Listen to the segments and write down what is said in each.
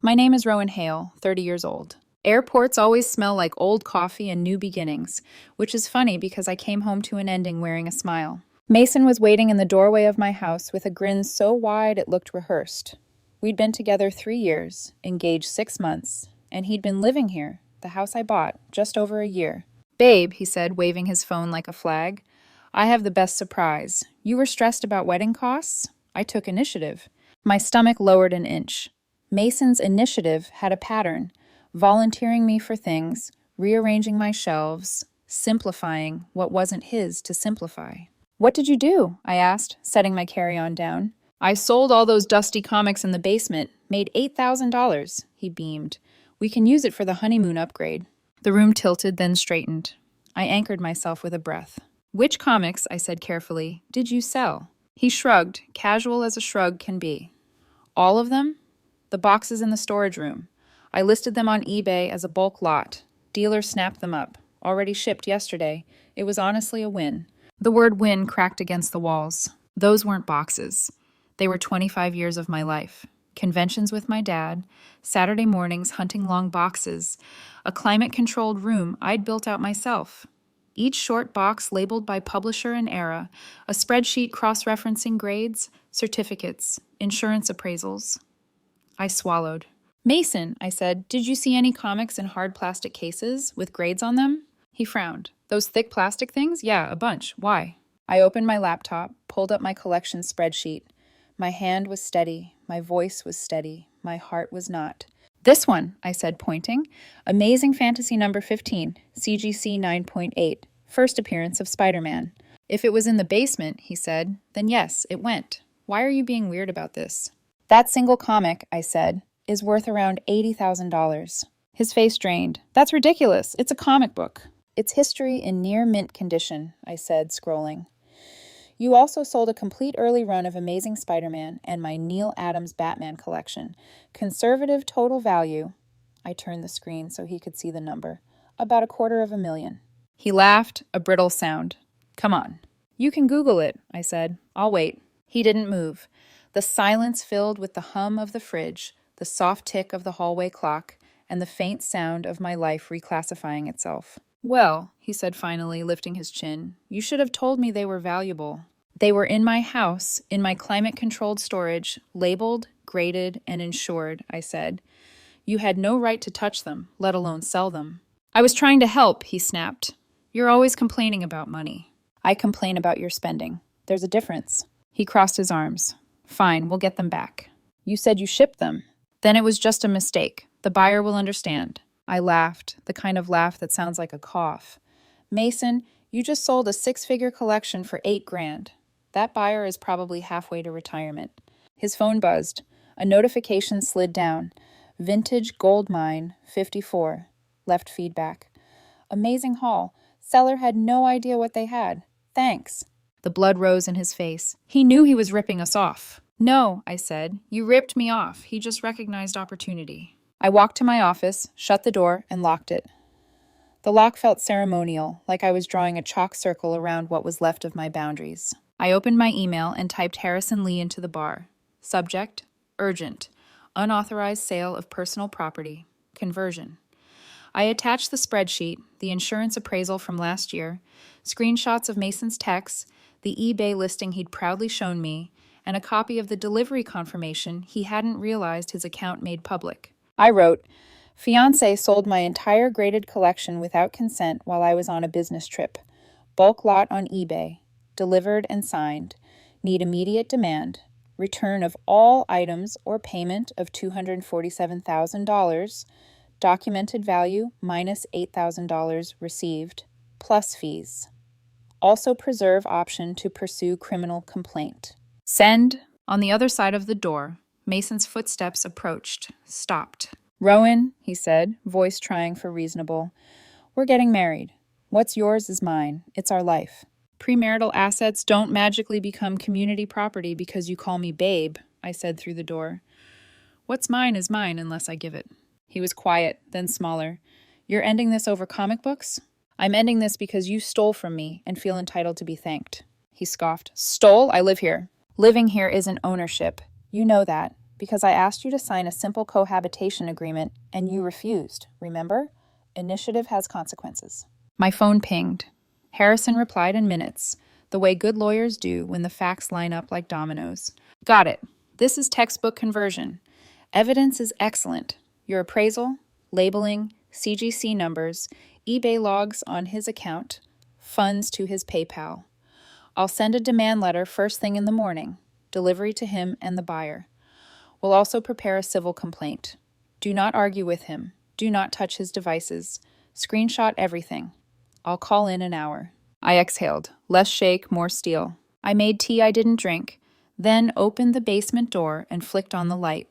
My name is Rowan Hale, 30 years old. Airports always smell like old coffee and new beginnings, which is funny because I came home to an ending wearing a smile. Mason was waiting in the doorway of my house with a grin so wide it looked rehearsed. We'd been together 3 years, engaged 6 months, and he'd been living here, the house I bought, just over a year. "Babe," he said, waving his phone like a flag, "I have the best surprise. You were stressed about wedding costs? I took initiative." My stomach lowered an inch. Mason's initiative had a pattern, volunteering me for things, rearranging my shelves, simplifying what wasn't his to simplify. "What did you do?" I asked, setting my carry-on down. "I sold all those dusty comics in the basement, made $8,000, he beamed. "We can use it for the honeymoon upgrade." The room tilted, then straightened. I anchored myself with a breath. "Which comics," I said carefully, "did you sell?" He shrugged, casual as a shrug can be. "All of them?" "The boxes in the storage room. I listed them on eBay as a bulk lot. Dealer snapped them up. Already shipped yesterday. It was honestly a win." The word win cracked against the walls. Those weren't boxes. They were 25 years of my life. Conventions with my dad, Saturday mornings hunting long boxes, a climate-controlled room I'd built out myself. Each short box labeled by publisher and era, a spreadsheet cross-referencing grades, certificates, insurance appraisals. I swallowed. "Mason," I said, "did you see any comics in hard plastic cases with grades on them?" He frowned. "Those thick plastic things? Yeah, a bunch. Why?" I opened my laptop, pulled up my collection spreadsheet. My hand was steady, my voice was steady, my heart was not. "This one," I said, pointing. "Amazing Fantasy number 15, CGC 9.8, first appearance of Spider-Man." "If it was in the basement," he said, "then yes, it went. Why are you being weird about this?" "That single comic," I said, "is worth around $80,000. His face drained. "That's ridiculous. It's a comic book." "It's history in near mint condition," I said, scrolling. "You also sold a complete early run of Amazing Spider-Man and my Neil Adams Batman collection. Conservative total value," I turned the screen so he could see the number, "about $250,000. He laughed, a brittle sound. "Come on." "You can Google it," I said. "I'll wait." He didn't move. The silence filled with the hum of the fridge, the soft tick of the hallway clock, and the faint sound of my life reclassifying itself. "Well," he said finally, lifting his chin, "you should have told me they were valuable." "They were in my house, in my climate-controlled storage, labeled, graded, and insured," I said. "You had no right to touch them, let alone sell them." "I was trying to help," he snapped. "You're always complaining about money." "I complain about your spending. There's a difference." He crossed his arms. "Fine, we'll get them back." "You said you shipped them." "Then it was just a mistake. The buyer will understand." I laughed, the kind of laugh that sounds like a cough. "Mason, you just sold a 6-figure collection for $8,000. That buyer is probably halfway to retirement." His phone buzzed. A notification slid down. "Vintage Gold Mine, 54. Left feedback. Amazing haul. Seller had no idea what they had. Thanks." The blood rose in his face. He knew he was ripping us off. "No," I said. "You ripped me off. He just recognized opportunity." I walked to my office, shut the door, and locked it. The lock felt ceremonial, like I was drawing a chalk circle around what was left of my boundaries. I opened my email and typed Harrison Lee into the bar. Subject: urgent. Unauthorized sale of personal property. Conversion. I attached the spreadsheet, the insurance appraisal from last year, screenshots of Mason's texts, the eBay listing he'd proudly shown me, and a copy of the delivery confirmation he hadn't realized his account made public. I wrote, "Fiancée sold my entire graded collection without consent while I was on a business trip. Bulk lot on eBay. Delivered and signed. Need immediate demand. Return of all items or payment of $247,000. Documented value minus $8,000 received, plus fees. Also preserve option to pursue criminal complaint." Send. On the other side of the door, Mason's footsteps approached, stopped. "Rowan," he said, voice trying for reasonable, "we're getting married. What's yours is mine. It's our life. Premarital assets don't magically become community property because you call me babe," I said through the door. "What's mine is mine unless I give it." He was quiet, then smaller. "You're ending this over comic books?" "I'm ending this because you stole from me and feel entitled to be thanked." He scoffed. "Stole? I live here." "Living here isn't ownership. You know that. Because I asked you to sign a simple cohabitation agreement and you refused, remember? Initiative has consequences. My phone pinged. Harrison replied in minutes, the way good lawyers do when the facts line up like dominoes. Got it. This is textbook conversion. Evidence is excellent. Your appraisal, labeling, CGC numbers, eBay logs on his account, funds to his PayPal. I'll send a demand letter first thing in the morning, delivery to him and the buyer. We'll also prepare a civil complaint. Do not argue with him. Do not touch his devices. Screenshot everything. I'll call in an hour. I exhaled. Less shake, more steel. I made tea I didn't drink, then opened the basement door and flicked on the light.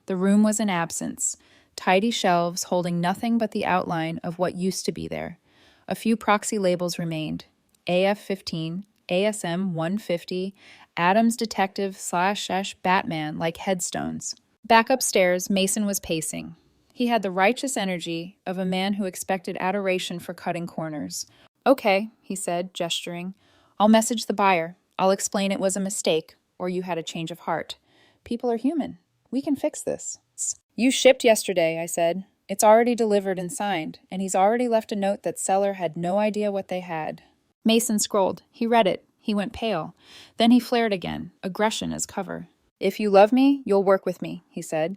The room was in absence. Tidy shelves holding nothing but the outline of what used to be there. A few proxy labels remained. AF-15, ASM 150, Adams Detective / Batman like headstones. Back upstairs, Mason was pacing. He had the righteous energy of a man who expected adoration for cutting corners. Okay, he said, gesturing. I'll message the buyer. I'll explain it was a mistake, or you had a change of heart. People are human. We can fix this. You shipped yesterday, I said. It's already delivered and signed, and he's already left a note that seller had no idea what they had. Mason scrolled. He read it. He went pale. Then he flared again, aggression as cover. If you love me, you'll work with me, he said.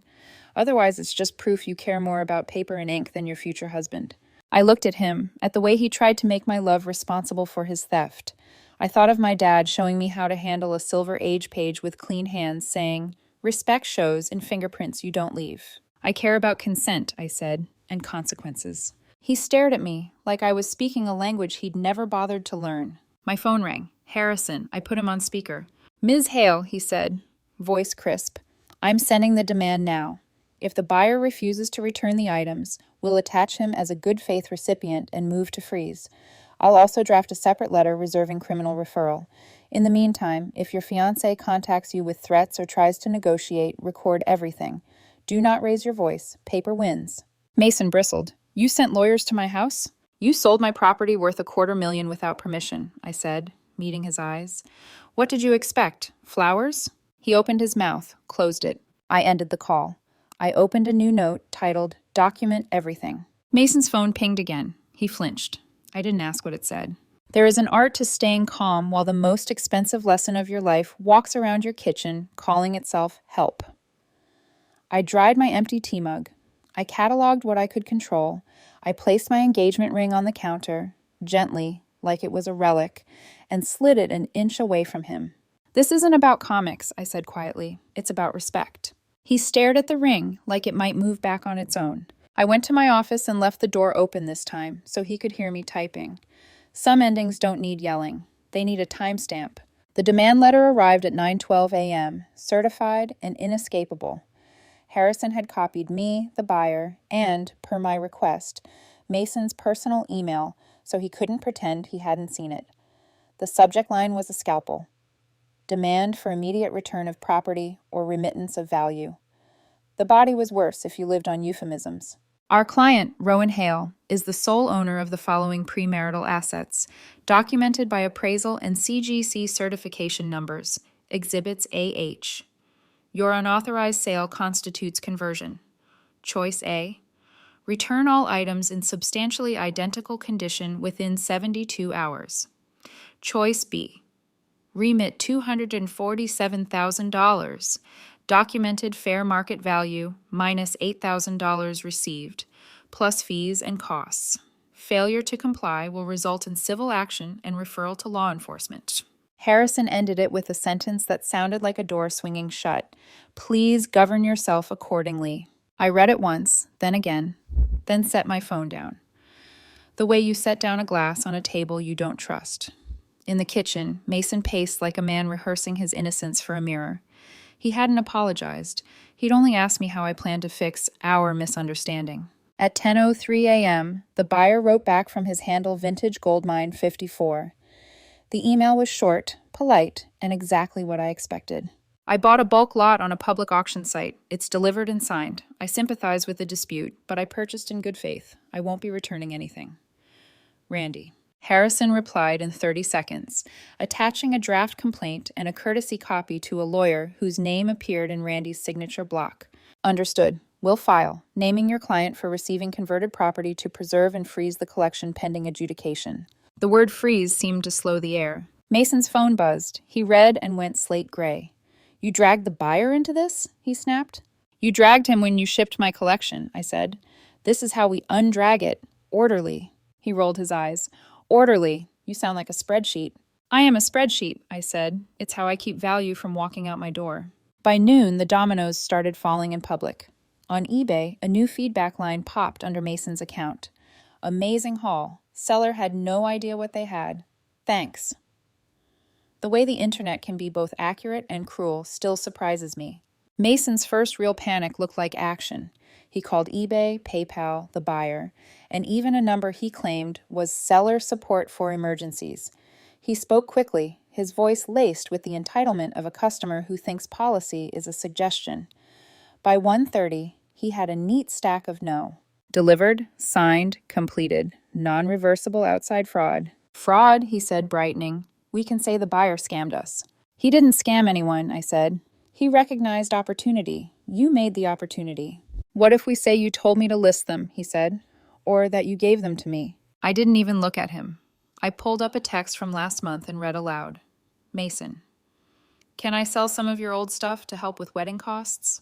Otherwise, it's just proof you care more about paper and ink than your future husband. I looked at him, at the way he tried to make my love responsible for his theft. I thought of my dad showing me how to handle a Silver Age page with clean hands, saying, "Respect shows in fingerprints you don't leave." I care about consent, I said, and consequences. He stared at me like I was speaking a language he'd never bothered to learn. My phone rang. Harrison. I put him on speaker. Ms. Hale, he said, voice crisp. I'm sending the demand now. If the buyer refuses to return the items, we'll attach him as a good faith recipient and move to freeze. I'll also draft a separate letter reserving criminal referral. In the meantime, if your fiancé contacts you with threats or tries to negotiate, record everything. Do not raise your voice. Paper wins. Mason bristled. You sent lawyers to my house? You sold my property worth $250,000 without permission, I said, meeting his eyes. What did you expect? Flowers? He opened his mouth, closed it. I ended the call. I opened a new note titled, Document Everything. Mason's phone pinged again. He flinched. I didn't ask what it said. There is an art to staying calm while the most expensive lesson of your life walks around your kitchen, calling itself help. I dried my empty tea mug. I cataloged what I could control. I placed my engagement ring on the counter, gently, like it was a relic, and slid it an inch away from him. This isn't about comics, I said quietly. It's about respect. He stared at the ring like it might move back on its own. I went to my office and left the door open this time so he could hear me typing. Some endings don't need yelling. They need a timestamp. The demand letter arrived at 9:12 a.m., certified and inescapable. Harrison had copied me, the buyer, and, per my request, Mason's personal email so he couldn't pretend he hadn't seen it. The subject line was a scalpel. Demand for immediate return of property or remittance of value. The body was worse if you lived on euphemisms. Our client, Rowan Hale, is the sole owner of the following premarital assets, documented by appraisal and CGC certification numbers, Exhibits AH. Your unauthorized sale constitutes conversion. Choice A. Return all items in substantially identical condition within 72 hours. Choice B. Remit $247,000. Documented fair market value minus $8,000 received, plus fees and costs. Failure to comply will result in civil action and referral to law enforcement. Harrison ended it with a sentence that sounded like a door swinging shut. Please govern yourself accordingly. I read it once, then again, then set my phone down. The way you set down a glass on a table you don't trust. In the kitchen, Mason paced like a man rehearsing his innocence for a mirror. He hadn't apologized. He'd only asked me how I planned to fix our misunderstanding. At 10:03 a.m., the buyer wrote back from his handle Vintage Goldmine 54. The email was short, polite, and exactly what I expected. I bought a bulk lot on a public auction site. It's delivered and signed. I sympathize with the dispute, but I purchased in good faith. I won't be returning anything. Randy. Harrison replied in 30 seconds, attaching a draft complaint and a courtesy copy to a lawyer whose name appeared in Randy's signature block. Understood. Will file, naming your client for receiving converted property to preserve and freeze the collection pending adjudication. The word freeze seemed to slow the air. Mason's phone buzzed. He read and went slate gray. You dragged the buyer into this? He snapped. You dragged him when you shipped my collection, I said. This is how we undrag it. Orderly. He rolled his eyes. Orderly. You sound like a spreadsheet. I am a spreadsheet, I said. It's how I keep value from walking out my door. By noon, the dominoes started falling in public. On eBay, a new feedback line popped under Mason's account. Amazing haul. Seller had no idea what they had. Thanks. The way the internet can be both accurate and cruel still surprises me. Mason's first real panic looked like action. He called eBay, PayPal, the buyer, and even a number he claimed was seller support for emergencies. He spoke quickly, his voice laced with the entitlement of a customer who thinks policy is a suggestion. By 1:30, he had a neat stack of no. Delivered, signed, completed. Non-reversible outside fraud. Fraud, he said, brightening. We can say the buyer scammed us. He didn't scam anyone, I said. He recognized opportunity. You made the opportunity. What if we say you told me to list them, he said, or that you gave them to me? I didn't even look at him. I pulled up a text from last month and read aloud. Mason. Can I sell some of your old stuff to help with wedding costs?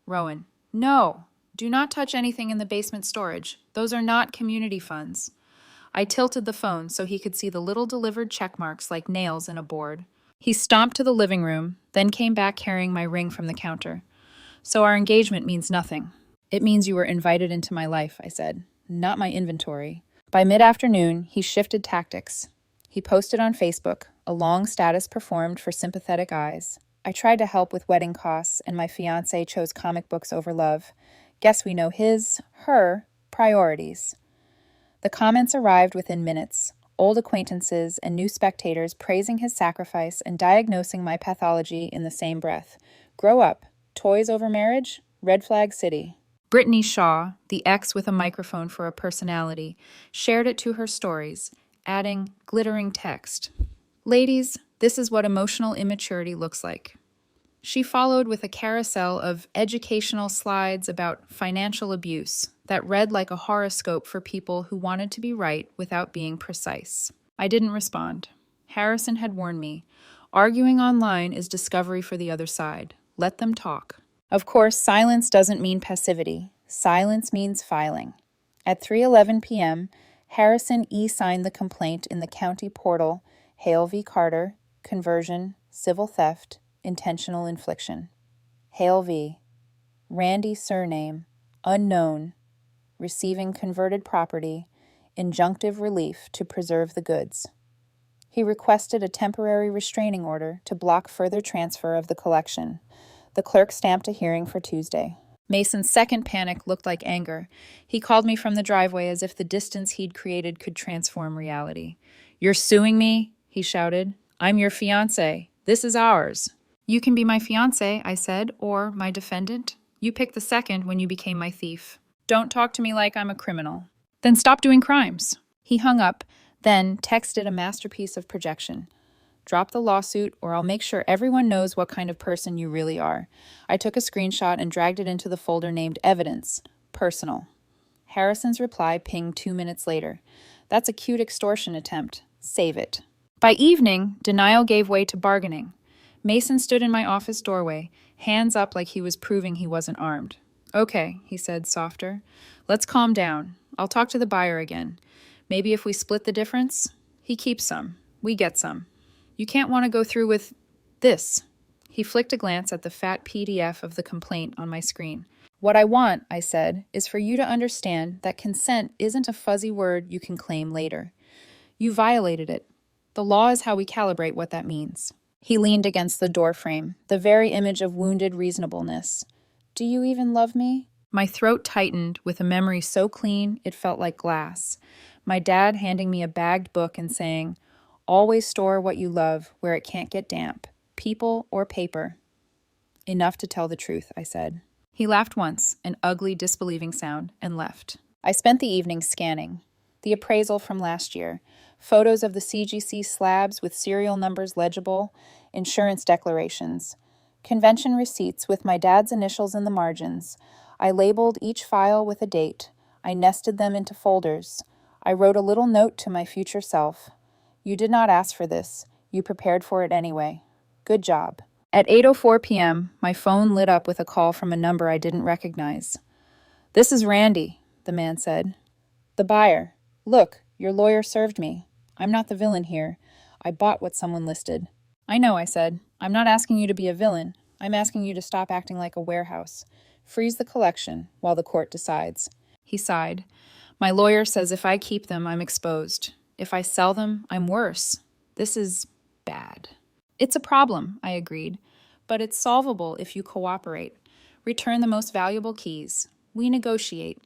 Rowan. No. Do not touch anything in the basement storage. Those are not community funds. I tilted the phone so he could see the little delivered check marks like nails in a board. He stomped to the living room, then came back carrying my ring from the counter. So our engagement means nothing. It means you were invited into my life, I said, not my inventory. By mid-afternoon, he shifted tactics. He posted on Facebook, a long status performed for sympathetic eyes. I tried to help with wedding costs, and my fiancé chose comic books over love. Guess we know her priorities. The comments arrived within minutes. Old acquaintances and new spectators praising his sacrifice and diagnosing my pathology in the same breath. Grow up. Toys over marriage? Red flag city. Brittany Shaw, the ex with a microphone for a personality, shared it to her stories, adding glittering text. Ladies, this is what emotional immaturity looks like. She followed with a carousel of educational slides about financial abuse that read like a horoscope for people who wanted to be right without being precise. I didn't respond. Harrison had warned me. Arguing online is discovery for the other side. Let them talk. Of course, silence doesn't mean passivity. Silence means filing. At 3:11 p.m., Harrison e-signed the complaint in the county portal, Hale v. Carter, conversion, civil theft, intentional infliction. Hale v. Randy surname, unknown, receiving converted property, injunctive relief to preserve the goods. He requested a temporary restraining order to block further transfer of the collection. The clerk stamped a hearing for Tuesday. Mason's second panic looked like anger. He called me from the driveway as if the distance he'd created could transform reality. You're suing me? He shouted. I'm your fiancé. This is ours. You can be my fiancé, I said, or my defendant. You picked the second when you became my thief. Don't talk to me like I'm a criminal. Then stop doing crimes. He hung up, then texted a masterpiece of projection. Drop the lawsuit, or I'll make sure everyone knows what kind of person you really are. I took a screenshot and dragged it into the folder named Evidence, Personal. Harrison's reply pinged 2 minutes later. That's a cute extortion attempt. Save it. By evening, denial gave way to bargaining. Mason stood in my office doorway, hands up like he was proving he wasn't armed. Okay, he said, softer. Let's calm down. I'll talk to the buyer again. Maybe if we split the difference? He keeps some. We get some. You can't want to go through with this. He flicked a glance at the fat PDF of the complaint on my screen. What I want, I said, is for you to understand that consent isn't a fuzzy word you can claim later. You violated it. The law is how we calibrate what that means. He leaned against the doorframe, the very image of wounded reasonableness. Do you even love me? My throat tightened with a memory so clean it felt like glass. My dad handing me a bagged book and saying, always store what you love where it can't get damp, people or paper. Enough to tell the truth, I said. He laughed once, an ugly, disbelieving sound, and left. I spent the evening scanning. The appraisal from last year. Photos of the CGC slabs with serial numbers legible, insurance declarations, convention receipts with my dad's initials in the margins. I labeled each file with a date. I nested them into folders. I wrote a little note to my future self. You did not ask for this. You prepared for it anyway. Good job. At 8:04 p.m., my phone lit up with a call from a number I didn't recognize. This is Randy, the man said. The buyer. Look, your lawyer served me. I'm not the villain here. I bought what someone listed. I know, I said. I'm not asking you to be a villain. I'm asking you to stop acting like a warehouse. Freeze the collection while the court decides. He sighed. My lawyer says if I keep them, I'm exposed. If I sell them, I'm worse. This is bad. It's a problem, I agreed, but it's solvable if you cooperate. Return the most valuable keys. We negotiate.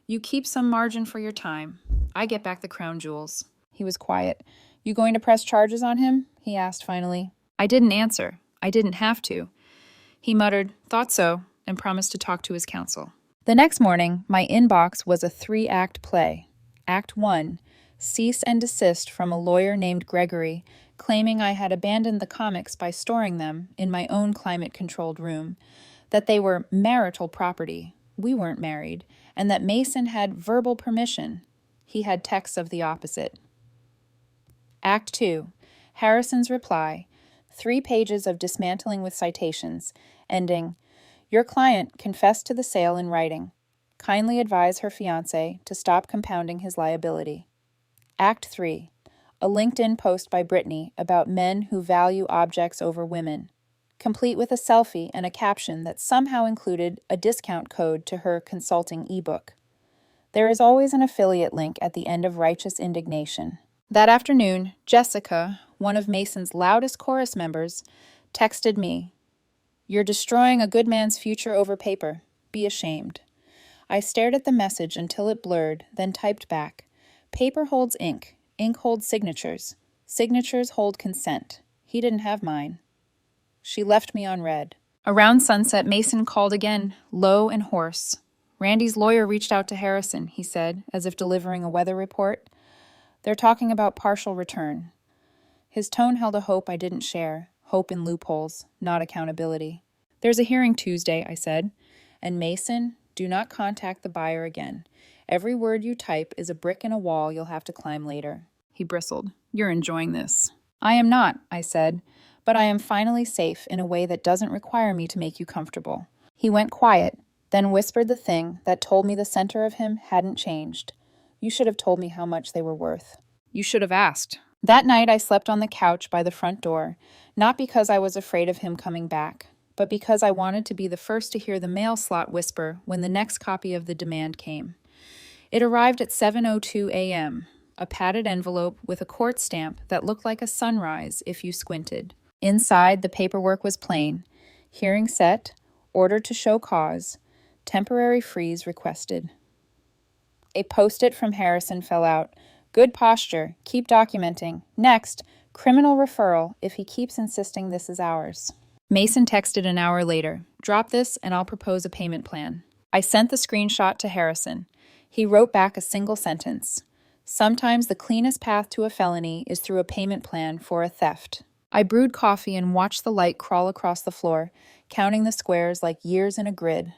You keep some margin for your time. I get back the crown jewels. He was quiet. You going to press charges on him? He asked finally. I didn't answer. I didn't have to. He muttered, thought so, and promised to talk to his counsel. The next morning, my inbox was a 3-act play. Act 1, cease and desist from a lawyer named Gregory, claiming I had abandoned the comics by storing them in my own climate-controlled room, that they were marital property, we weren't married, and that Mason had verbal permission. He had texts of the opposite. Act 2, Harrison's reply, 3 pages of dismantling with citations, ending, your client confessed to the sale in writing. Kindly advise her fiancé to stop compounding his liability. Act 3, a LinkedIn post by Brittany about men who value objects over women, complete with a selfie and a caption that somehow included a discount code to her consulting ebook. There is always an affiliate link at the end of righteous indignation. That afternoon, Jessica, one of Mason's loudest chorus members, texted me, You're destroying a good man's future over paper. Be ashamed. I stared at the message until it blurred, then typed back, Paper holds ink. Ink holds signatures. Signatures hold consent. He didn't have mine. She left me on red. Around sunset, Mason called again, low and hoarse. Randy's lawyer reached out to Harrison, he said, as if delivering a weather report. They're talking about partial return. His tone held a hope I didn't share, hope in loopholes, not accountability. There's a hearing Tuesday, I said. And Mason, do not contact the buyer again. Every word you type is a brick in a wall you'll have to climb later. He bristled. You're enjoying this. I am not, I said, but I am finally safe in a way that doesn't require me to make you comfortable. He went quiet, then whispered the thing that told me the center of him hadn't changed. You should have told me how much they were worth. You should have asked. That night I slept on the couch by the front door, not because I was afraid of him coming back, but because I wanted to be the first to hear the mail slot whisper when the next copy of the demand came. It arrived at 7:02 a.m., a padded envelope with a court stamp that looked like a sunrise if you squinted. Inside, the paperwork was plain. Hearing set, order to show cause, temporary freeze requested. A post-it from Harrison fell out. Good posture, keep documenting. Next, criminal referral if he keeps insisting this is ours. Mason texted an hour later. Drop this and I'll propose a payment plan. I sent the screenshot to Harrison. He wrote back a single sentence. Sometimes the cleanest path to a felony is through a payment plan for a theft. I brewed coffee and watched the light crawl across the floor, counting the squares like years in a grid.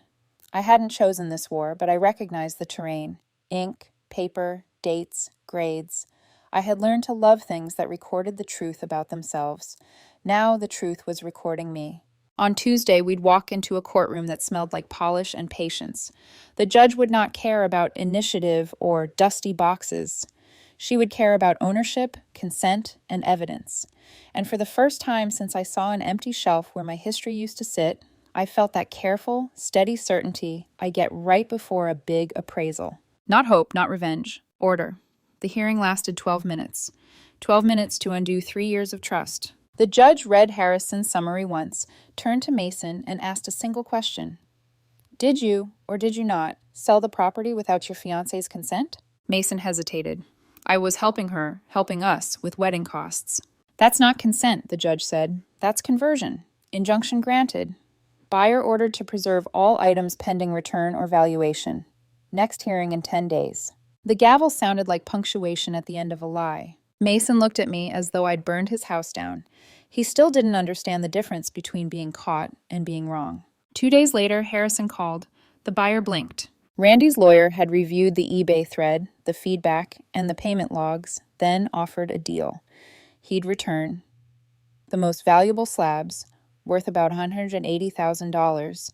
I hadn't chosen this war, but I recognized the terrain. Ink, paper, dates, grades. I had learned to love things that recorded the truth about themselves. Now the truth was recording me. On Tuesday, we'd walk into a courtroom that smelled like polish and patience. The judge would not care about initiative or dusty boxes. She would care about ownership, consent, and evidence. And for the first time since I saw an empty shelf where my history used to sit, I felt that careful, steady certainty I get right before a big appraisal. Not hope, not revenge. Order. The hearing lasted 12 minutes. 12 minutes to undo 3 years of trust. The judge read Harrison's summary once, turned to Mason, and asked a single question. Did you, or did you not, sell the property without your fiancé's consent? Mason hesitated. I was helping her, helping us, with wedding costs. That's not consent, the judge said. That's conversion. Injunction granted. Buyer ordered to preserve all items pending return or valuation. Next hearing in 10 days. The gavel sounded like punctuation at the end of a lie. Mason looked at me as though I'd burned his house down. He still didn't understand the difference between being caught and being wrong. 2 days later, Harrison called. The buyer blinked. Randy's lawyer had reviewed the eBay thread, the feedback, and the payment logs, then offered a deal. He'd return the most valuable slabs, worth about $180,000,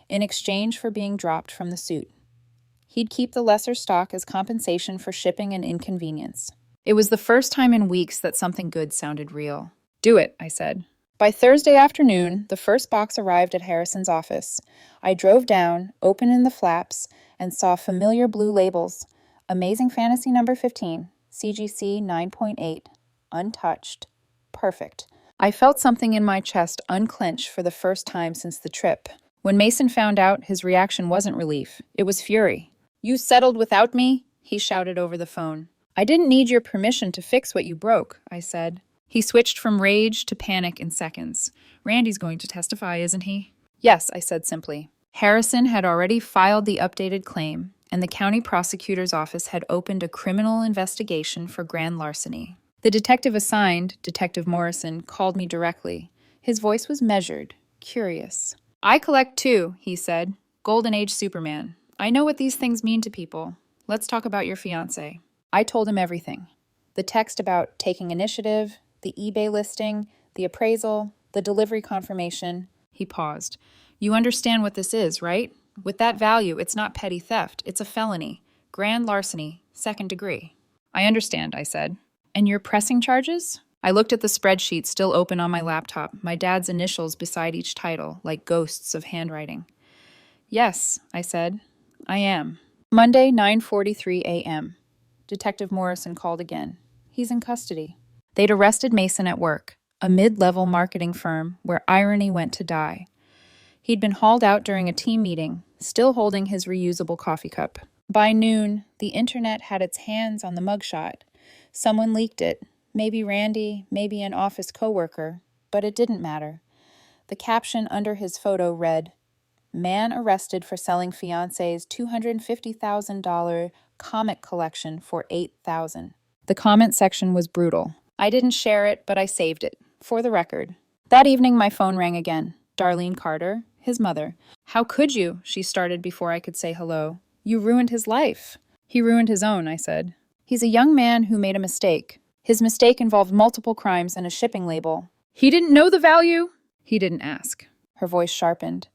in exchange for being dropped from the suit. He'd keep the lesser stock as compensation for shipping and inconvenience. It was the first time in weeks that something good sounded real. Do it, I said. By Thursday afternoon, the first box arrived at Harrison's office. I drove down, opened the flaps, and saw familiar blue labels. Amazing Fantasy number 15, CGC 9.8, untouched. Perfect. I felt something in my chest unclench for the first time since the trip. When Mason found out, his reaction wasn't relief. It was fury. "You settled without me?" he shouted over the phone. "I didn't need your permission to fix what you broke," I said. He switched from rage to panic in seconds. "Randy's going to testify, isn't he?" "Yes," I said simply. Harrison had already filed the updated claim, and the county prosecutor's office had opened a criminal investigation for grand larceny. The detective assigned, Detective Morrison, called me directly. His voice was measured, curious. "I collect too," he said. "Golden Age Superman. I know what these things mean to people. Let's talk about your fiancé." I told him everything. The text about taking initiative, the eBay listing, the appraisal, the delivery confirmation. He paused. "You understand what this is, right? With that value, it's not petty theft. It's a felony. Grand larceny, second degree." "I understand," I said. "And your pressing charges?" I looked at the spreadsheet still open on my laptop, my dad's initials beside each title, like ghosts of handwriting. "Yes," I said. "I am." Monday, 9:43 a.m. Detective Morrison called again. He's in custody. They'd arrested Mason at work, a mid-level marketing firm where irony went to die. He'd been hauled out during a team meeting, still holding his reusable coffee cup. By noon, the internet had its hands on the mugshot. Someone leaked it, maybe Randy, maybe an office coworker, but it didn't matter. The caption under his photo read, "Man arrested for selling fiancé's $250,000 comic collection for $8,000. The comment section was brutal. I didn't share it, but I saved it, for the record. That evening, my phone rang again. Darlene Carter, his mother. "How could you?" she started before I could say hello. "You ruined his life." "He ruined his own," I said. "He's a young man who made a mistake. His mistake involved multiple crimes and a shipping label." "He didn't know the value?" "He didn't ask." Her voice sharpened.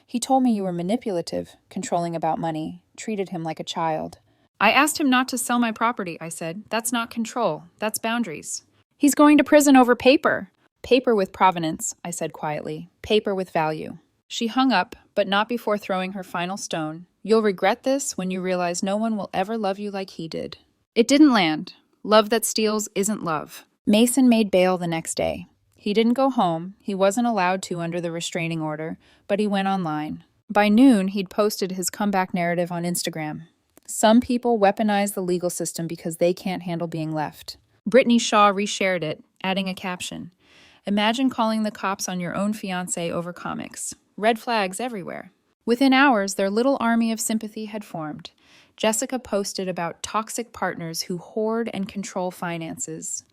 "He told me you were manipulative, controlling about money, treated him like a child." "I asked him not to sell my property," I said. "That's not control. That's boundaries." "He's going to prison over paper." "Paper with provenance," I said quietly. "Paper with value." She hung up, but not before throwing her final stone. "You'll regret this when you realize no one will ever love you like he did." It didn't land. Love that steals isn't love. Mason made bail the next day. He didn't go home. He wasn't allowed to under the restraining order, but he went online. By noon, he'd posted his comeback narrative on Instagram. Some people weaponize the legal system because they can't handle being left. Brittany Shaw reshared it, adding a caption. "Imagine calling the cops on your own fiancé over comics. Red flags everywhere." Within hours, their little army of sympathy had formed. Jessica posted about toxic partners who hoard and control finances.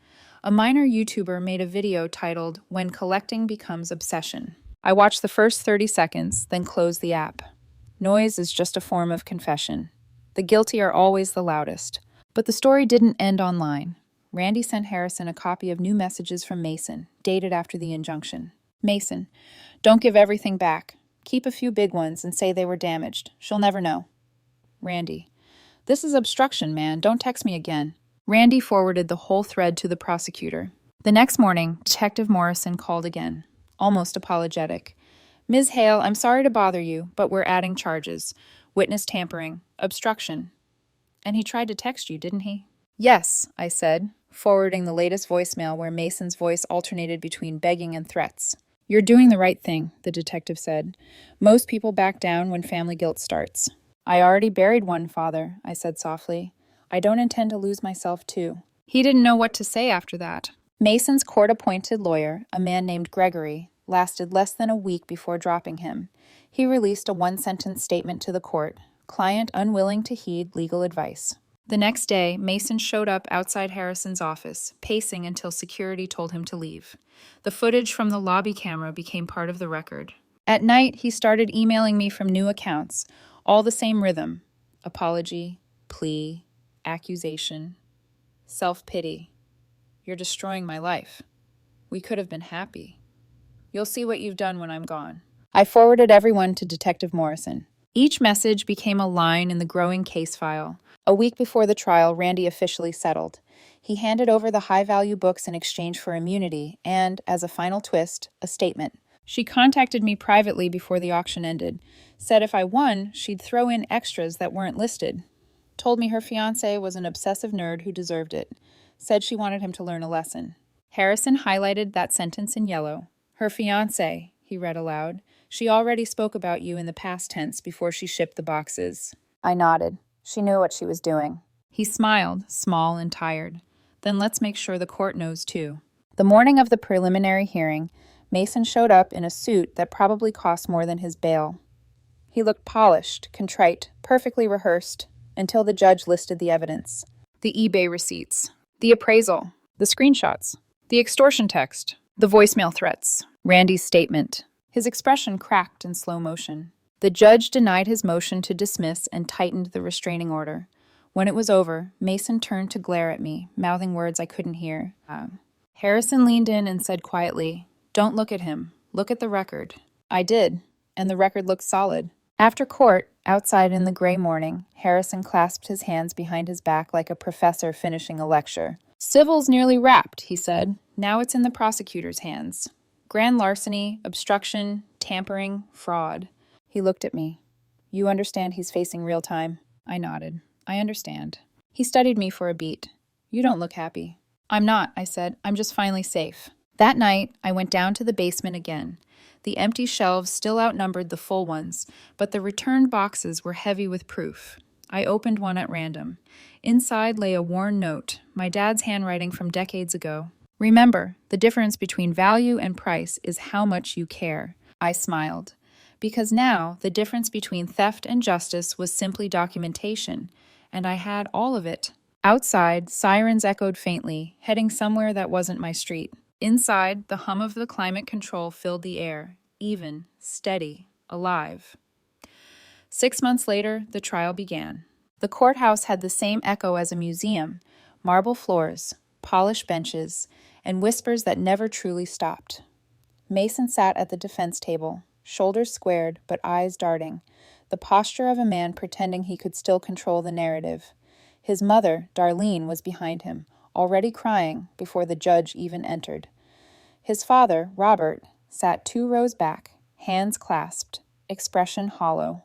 A minor YouTuber made a video titled, "When Collecting Becomes Obsession." I watched the first 30 seconds, then closed the app. Noise is just a form of confession. The guilty are always the loudest. But the story didn't end online. Randy sent Harrison a copy of new messages from Mason, dated after the injunction. "Mason, don't give everything back. Keep a few big ones and say they were damaged. She'll never know." Randy, "This is obstruction, man. Don't text me again." Randy forwarded the whole thread to the prosecutor. The next morning, Detective Morrison called again, almost apologetic. "Ms. Hale, I'm sorry to bother you, but we're adding charges. Witness tampering, obstruction." "And he tried to text you, didn't he?" "Yes," I said, forwarding the latest voicemail where Mason's voice alternated between begging and threats. "You're doing the right thing," the detective said. "Most people back down when family guilt starts." "I already buried one, Father," I said softly. "I don't intend to lose myself, too." He didn't know what to say after that. Mason's court-appointed lawyer, a man named Gregory, lasted less than a week before dropping him. He released a one-sentence statement to the court, client unwilling to heed legal advice. The next day, Mason showed up outside Harrison's office, pacing until security told him to leave. The footage from the lobby camera became part of the record. At night, he started emailing me from new accounts, all the same rhythm: apology, plea, accusation, self-pity. You're destroying my life. We could have been happy. You'll see what you've done when I'm gone. I forwarded everyone to Detective Morrison. Each message became a line in the growing case file. A week before the trial, Randy officially settled. He handed over the high-value books in exchange for immunity and, as a final twist, a statement. She contacted me privately before the auction ended, said if I won, she'd throw in extras that weren't listed. Told me her fiancé was an obsessive nerd who deserved it. Said she wanted him to learn a lesson. Harrison highlighted that sentence in yellow. Her fiancé, he read aloud. She already spoke about you in the past tense before she shipped the boxes. I nodded. She knew what she was doing. He smiled, small and tired. Then let's make sure the court knows too. The morning of the preliminary hearing, Mason showed up in a suit that probably cost more than his bail. He looked polished, contrite, perfectly rehearsed, until the judge listed the evidence. The eBay receipts, the appraisal, the screenshots, the extortion text, the voicemail threats, Randy's statement. His expression cracked in slow motion. The judge denied his motion to dismiss and tightened the restraining order. When it was over, Mason turned to glare at me, mouthing words I couldn't hear. Harrison leaned in and said quietly, "Don't look at him. Look at the record." I did, and the record looked solid. After court, outside in the gray morning, Harrison clasped his hands behind his back like a professor finishing a lecture. "Civil's nearly wrapped," he said. "Now it's in the prosecutor's hands. Grand larceny, obstruction, tampering, fraud." He looked at me. "You understand he's facing real time?" I nodded. "I understand." He studied me for a beat. "You don't look happy." "I'm not," I said. "I'm just finally safe." That night, I went down to the basement again. The empty shelves still outnumbered the full ones, but the returned boxes were heavy with proof. I opened one at random. Inside lay a worn note, my dad's handwriting from decades ago. "Remember, the difference between value and price is how much you care." I smiled. Because now, the difference between theft and justice was simply documentation, and I had all of it. Outside, sirens echoed faintly, heading somewhere that wasn't my street. Inside, the hum of the climate control filled the air, even, steady, alive. 6 months later, the trial began. The courthouse had the same echo as a museum: marble floors, polished benches, and whispers that never truly stopped. Mason sat at the defense table, shoulders squared but eyes darting, the posture of a man pretending he could still control the narrative. His mother, Darlene, was behind him, already crying before the judge even entered. His father, Robert, sat 2 rows back, hands clasped, expression hollow,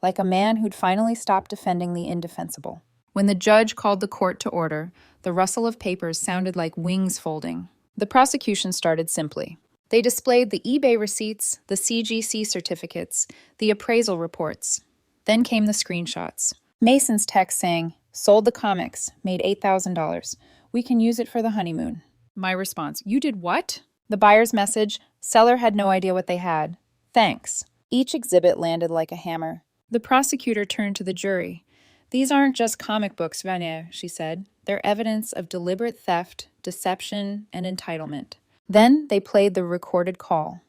like a man who'd finally stopped defending the indefensible. When the judge called the court to order, the rustle of papers sounded like wings folding. The prosecution started simply. They displayed the eBay receipts, the CGC certificates, the appraisal reports. Then came the screenshots. Mason's text saying, "Sold the comics, made $8,000. We can use it for the honeymoon." My response, "You did what?" The buyer's message, "Seller had no idea what they had. Thanks." Each exhibit landed like a hammer. The prosecutor turned to the jury. "These aren't just comic books, Vanner," she said. "They're evidence of deliberate theft, deception, and entitlement." Then they played the recorded call,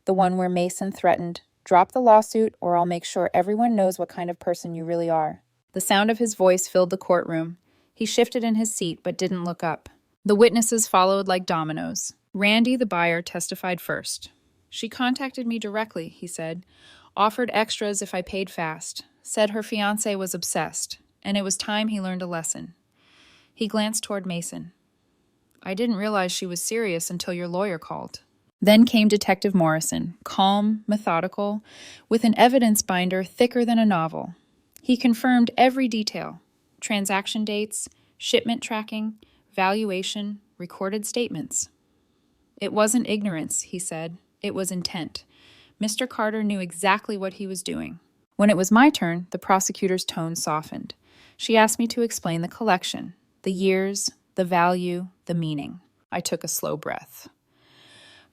the one where Mason threatened, "Drop the lawsuit or I'll make sure everyone knows what kind of person you really are." The sound of his voice filled the courtroom. He shifted in his seat but didn't look up. The witnesses followed like dominoes. Randy, the buyer, testified first. "She contacted me directly," he said. "Offered extras if I paid fast. Said her fiancé was obsessed, and it was time he learned a lesson." He glanced toward Mason. "I didn't realize she was serious until your lawyer called." Then came Detective Morrison, calm, methodical, with an evidence binder thicker than a novel. He confirmed every detail: transaction dates, shipment tracking, valuation, recorded statements. "It wasn't ignorance," he said. "It was intent. Mr. Carter knew exactly what he was doing." When it was my turn, the prosecutor's tone softened. She asked me to explain the collection, the years, the value, the meaning. I took a slow breath.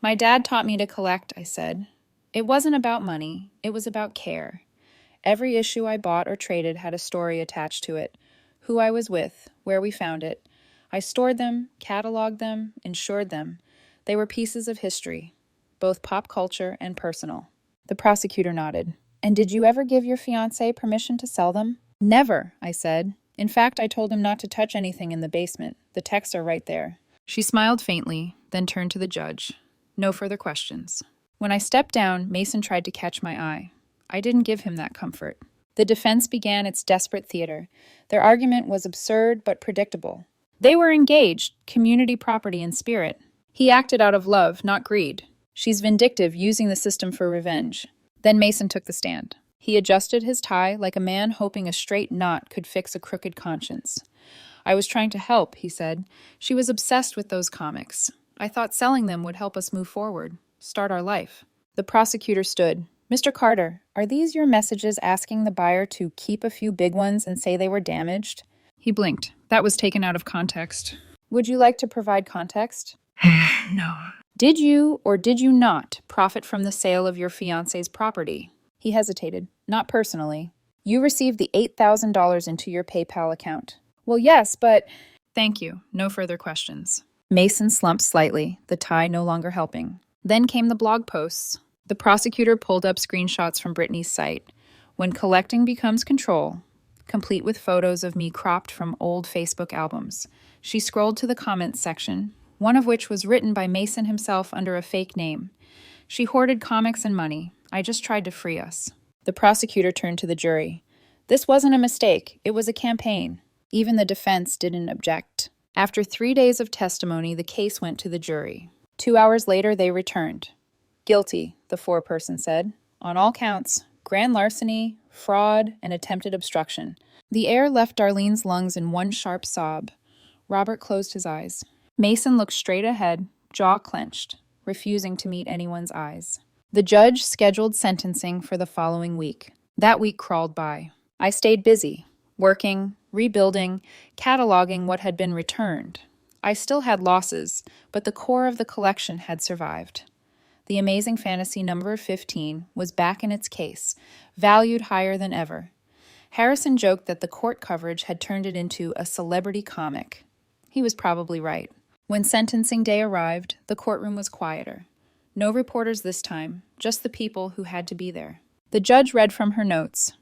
"My dad taught me to collect," I said. "It wasn't about money. It was about care. Every issue I bought or traded had a story attached to it. who I was with, where we found it. I stored them, cataloged them, insured them. They were pieces of history, both pop culture and personal. The prosecutor nodded. And did you ever give your fiancé permission to sell them? Never, I said. In fact, I told him not to touch anything in the basement. The texts are right there. She smiled faintly, then turned to the judge. No further questions. When I stepped down, Mason tried to catch my eye. I didn't give him that comfort. The defense began its desperate theater. Their argument was absurd but predictable. They were engaged, community property in spirit. He acted out of love, not greed. She's vindictive, using the system for revenge. Then Mason took the stand. He adjusted his tie like a man hoping a straight knot could fix a crooked conscience. I was trying to help, he said. She was obsessed with those comics. I thought selling them would help us move forward, start our life. The prosecutor stood. Mr. Carter, are these your messages asking the buyer to keep a few big ones and say they were damaged? He blinked. That was taken out of context. Would you like to provide context? No. Did you or did you not profit from the sale of your fiancé's property? He hesitated. Not personally. You received the $8,000 into your PayPal account. Well, yes, but... Thank you. No further questions. Mason slumped slightly, the tie no longer helping. Then came the blog posts. The prosecutor pulled up screenshots from Brittany's site. When collecting becomes control, complete with photos of me cropped from old Facebook albums. She scrolled to the comments section, one of which was written by Mason himself under a fake name. She hoarded comics and money. I just tried to free us. The prosecutor turned to the jury. This wasn't a mistake. It was a campaign. Even the defense didn't object. After 3 days of testimony, the case went to the jury. 2 hours later, they returned. Guilty, the foreperson said, on all counts, grand larceny, fraud, and attempted obstruction. The air left Darlene's lungs in one sharp sob. Robert closed his eyes. Mason looked straight ahead, jaw clenched, refusing to meet anyone's eyes. The judge scheduled sentencing for the following week. That week crawled by. I stayed busy, working, rebuilding, cataloging what had been returned. I still had losses, but the core of the collection had survived. The Amazing Fantasy number 15 was back in its case, valued higher than ever. Harrison joked that the court coverage had turned it into a celebrity comic. He was probably right. When sentencing day arrived, the courtroom was quieter. No reporters this time, just the people who had to be there. The judge read from her notes.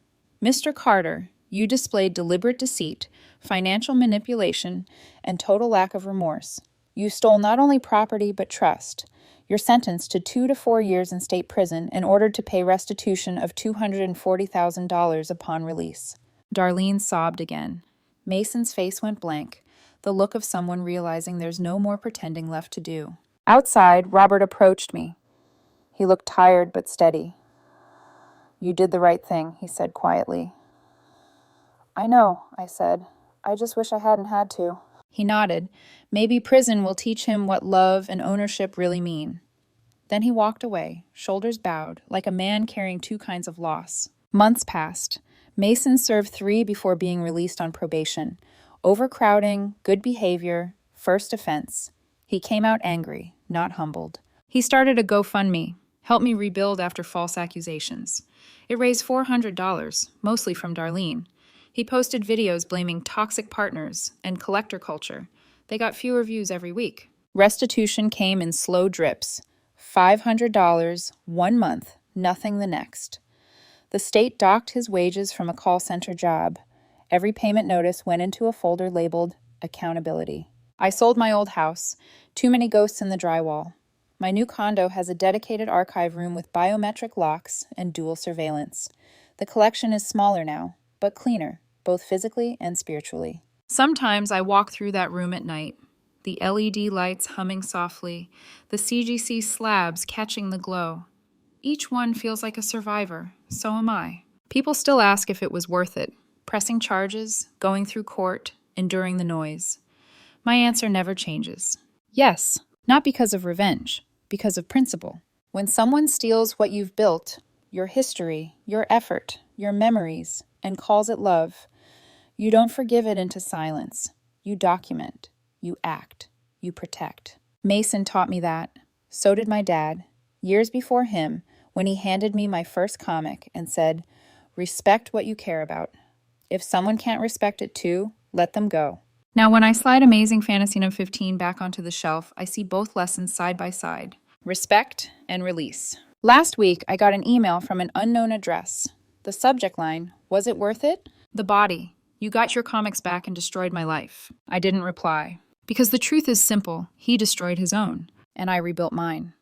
Mr. Carter, you displayed deliberate deceit, financial manipulation, and total lack of remorse. You stole not only property but trust. You're sentenced to 2 to 4 years in state prison and ordered to pay restitution of $240,000 upon release. Darlene sobbed again. Mason's face went blank, the look of someone realizing there's no more pretending left to do. Outside, Robert approached me. He looked tired but steady. You did the right thing, he said quietly. I know, I said. I just wish I hadn't had to. He nodded. Maybe prison will teach him what love and ownership really mean. Then he walked away, shoulders bowed, like a man carrying 2 kinds of loss. Months passed. Mason served 3 before being released on probation. Overcrowding, good behavior, first offense. He came out angry, not humbled. He started a GoFundMe, helped me rebuild after false accusations. It raised $400, mostly from Darlene. He posted videos blaming toxic partners and collector culture. They got fewer views every week. Restitution came in slow drips. $500 1 month, nothing the next. The state docked his wages from a call center job. Every payment notice went into a folder labeled accountability. I sold my old house. Too many ghosts in the drywall. My new condo has a dedicated archive room with biometric locks and dual surveillance. The collection is smaller now, but cleaner, both physically and spiritually. Sometimes I walk through that room at night, the LED lights humming softly, the CGC slabs catching the glow. Each one feels like a survivor, so am I. People still ask if it was worth it, pressing charges, going through court, enduring the noise. My answer never changes. Yes, not because of revenge, because of principle. When someone steals what you've built, your history, your effort, your memories, and calls it love, you don't forgive it into silence. You document, you act, you protect. Mason taught me that. So did my dad, years before him, when he handed me my first comic and said, respect what you care about. If someone can't respect it too, let them go. Now, when I slide Amazing Fantasy No. 15 back onto the shelf, I see both lessons side by side. Respect and release. Last week, I got an email from an unknown address. The subject line, was it worth it? The body, you got your comics back and destroyed my life. I didn't reply. Because the truth is simple, he destroyed his own, and I rebuilt mine.